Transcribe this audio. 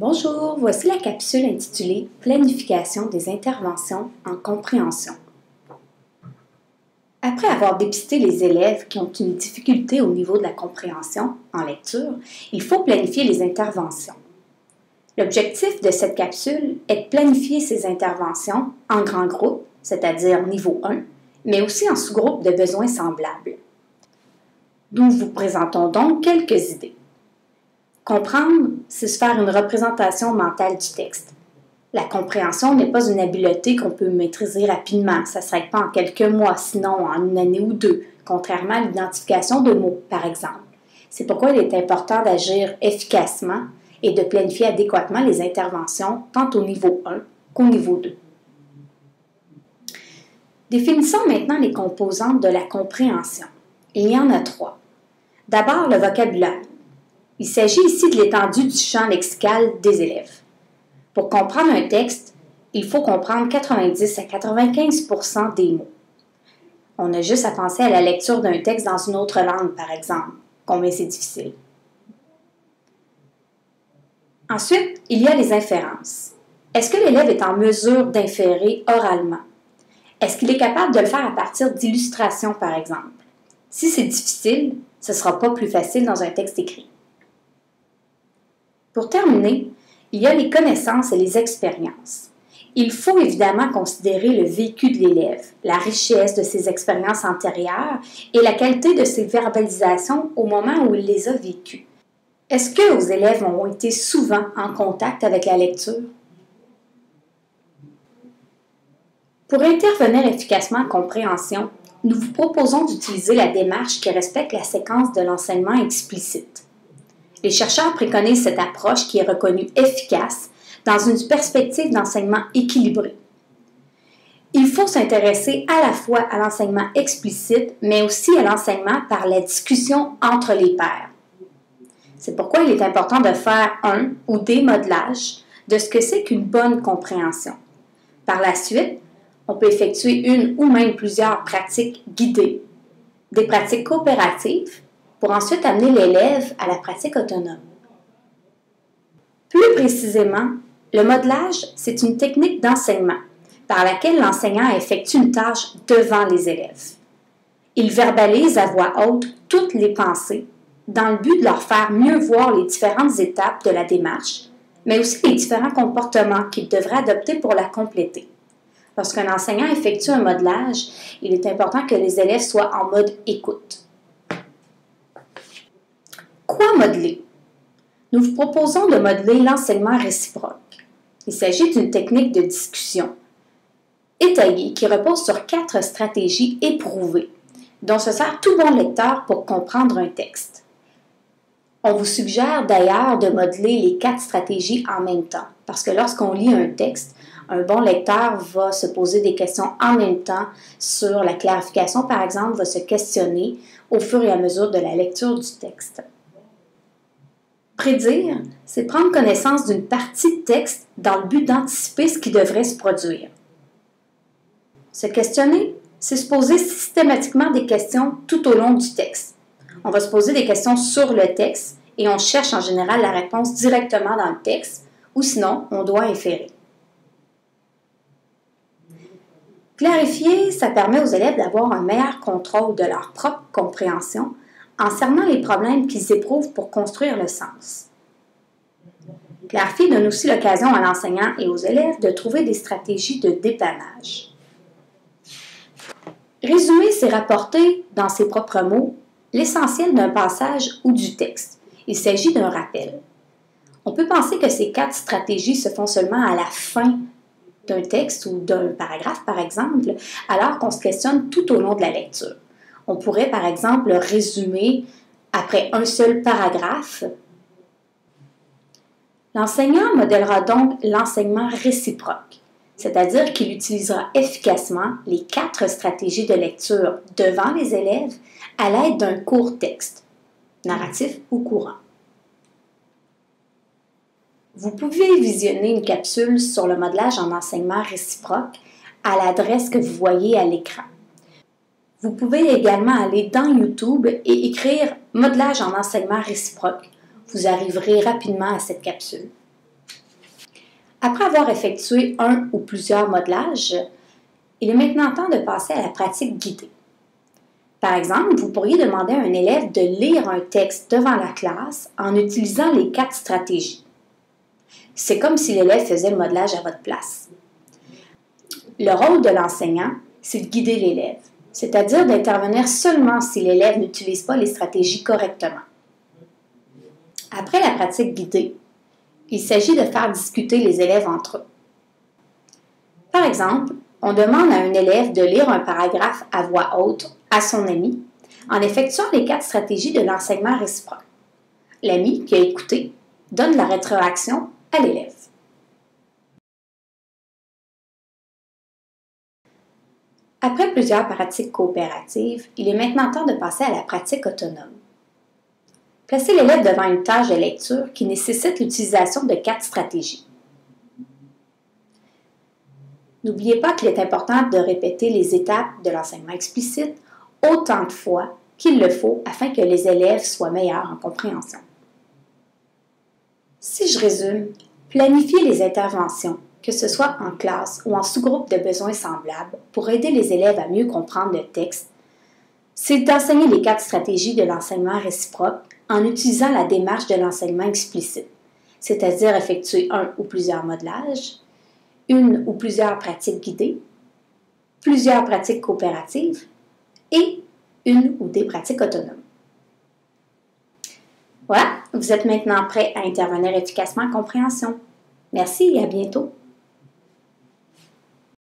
Bonjour, voici la capsule intitulée Planification des interventions en compréhension. Après avoir dépisté les élèves qui ont une difficulté au niveau de la compréhension en lecture, il faut planifier les interventions. L'objectif de cette capsule est de planifier ces interventions en grands groupes, c'est-à-dire niveau 1, mais aussi en sous-groupes de besoins semblables. Nous vous présentons donc quelques idées. Comprendre, c'est se faire une représentation mentale du texte. La compréhension n'est pas une habileté qu'on peut maîtriser rapidement, ça ne serait pas en quelques mois, sinon en une année ou deux, contrairement à l'identification de mots, par exemple. C'est pourquoi il est important d'agir efficacement et de planifier adéquatement les interventions tant au niveau 1 qu'au niveau 2. Définissons maintenant les composantes de la compréhension. Il y en a 3. D'abord, le vocabulaire. Il s'agit ici de l'étendue du champ lexical des élèves. Pour comprendre un texte, il faut comprendre 90 à 95% des mots. On a juste à penser à la lecture d'un texte dans une autre langue, par exemple, combien c'est difficile. Ensuite, il y a les inférences. Est-ce que l'élève est en mesure d'inférer oralement? Est-ce qu'il est capable de le faire à partir d'illustrations, par exemple? Si c'est difficile, ce ne sera pas plus facile dans un texte écrit. Pour terminer, il y a les connaissances et les expériences. Il faut évidemment considérer le vécu de l'élève, la richesse de ses expériences antérieures et la qualité de ses verbalisations au moment où il les a vécues. Est-ce que vos élèves ont été souvent en contact avec la lecture? Pour intervenir efficacement en compréhension, nous vous proposons d'utiliser la démarche qui respecte la séquence de l'enseignement explicite. Les chercheurs préconisent cette approche qui est reconnue efficace dans une perspective d'enseignement équilibré. Il faut s'intéresser à la fois à l'enseignement explicite, mais aussi à l'enseignement par la discussion entre les pairs. C'est pourquoi il est important de faire un ou des modelages de ce que c'est qu'une bonne compréhension. Par la suite, on peut effectuer une ou même plusieurs pratiques guidées, des pratiques coopératives, pour ensuite amener l'élève à la pratique autonome. Plus précisément, le modelage, c'est une technique d'enseignement par laquelle l'enseignant effectue une tâche devant les élèves. Il verbalise à voix haute toutes les pensées dans le but de leur faire mieux voir les différentes étapes de la démarche, mais aussi les différents comportements qu'ils devraient adopter pour la compléter. Lorsqu'un enseignant effectue un modelage, il est important que les élèves soient en mode écoute. Quoi modeler? Nous vous proposons de modeler l'enseignement réciproque. Il s'agit d'une technique de discussion étayée qui repose sur 4 stratégies éprouvées, dont se sert tout bon lecteur pour comprendre un texte. On vous suggère d'ailleurs de modeler les 4 stratégies en même temps, parce que lorsqu'on lit un texte, un bon lecteur va se poser des questions en même temps sur la clarification, par exemple, va se questionner au fur et à mesure de la lecture du texte. Prédire, c'est prendre connaissance d'une partie de texte dans le but d'anticiper ce qui devrait se produire. Se questionner, c'est se poser systématiquement des questions tout au long du texte. On va se poser des questions sur le texte et on cherche en général la réponse directement dans le texte ou sinon on doit inférer. Clarifier, ça permet aux élèves d'avoir un meilleur contrôle de leur propre compréhension en cernant les problèmes qu'ils éprouvent pour construire le sens. Clarifier donne aussi l'occasion à l'enseignant et aux élèves de trouver des stratégies de dépannage. Résumer, c'est rapporter, dans ses propres mots, l'essentiel d'un passage ou du texte. Il s'agit d'un rappel. On peut penser que ces 4 stratégies se font seulement à la fin d'un texte ou d'un paragraphe, par exemple, alors qu'on se questionne tout au long de la lecture. On pourrait, par exemple, résumer après un seul paragraphe. L'enseignant modèlera donc l'enseignement réciproque, c'est-à-dire qu'il utilisera efficacement les 4 stratégies de lecture devant les élèves à l'aide d'un court texte, narratif ou courant. Vous pouvez visionner une capsule sur le modelage en enseignement réciproque à l'adresse que vous voyez à l'écran. Vous pouvez également aller dans YouTube et écrire « Modelage en enseignement réciproque ». Vous arriverez rapidement à cette capsule. Après avoir effectué un ou plusieurs modelages, il est maintenant temps de passer à la pratique guidée. Par exemple, vous pourriez demander à un élève de lire un texte devant la classe en utilisant les 4 stratégies. C'est comme si l'élève faisait le modelage à votre place. Le rôle de l'enseignant, c'est de guider l'élève, c'est-à-dire d'intervenir seulement si l'élève n'utilise pas les stratégies correctement. Après la pratique guidée, il s'agit de faire discuter les élèves entre eux. Par exemple, on demande à un élève de lire un paragraphe à voix haute à son ami en effectuant les 4 stratégies de l'enseignement réciproque. L'ami qui a écouté donne la rétroaction à l'élève. Après plusieurs pratiques coopératives, il est maintenant temps de passer à la pratique autonome. Placez l'élève devant une tâche de lecture qui nécessite l'utilisation de 4 stratégies. N'oubliez pas qu'il est important de répéter les étapes de l'enseignement explicite autant de fois qu'il le faut afin que les élèves soient meilleurs en compréhension. Si je résume, planifiez les interventions, que ce soit en classe ou en sous-groupe de besoins semblables, pour aider les élèves à mieux comprendre le texte. C'est d'enseigner les 4 stratégies de l'enseignement réciproque en utilisant la démarche de l'enseignement explicite, c'est-à-dire effectuer un ou plusieurs modelages, une ou plusieurs pratiques guidées, plusieurs pratiques coopératives et une ou des pratiques autonomes. Voilà, vous êtes maintenant prêt à intervenir efficacement en compréhension. Merci et à bientôt.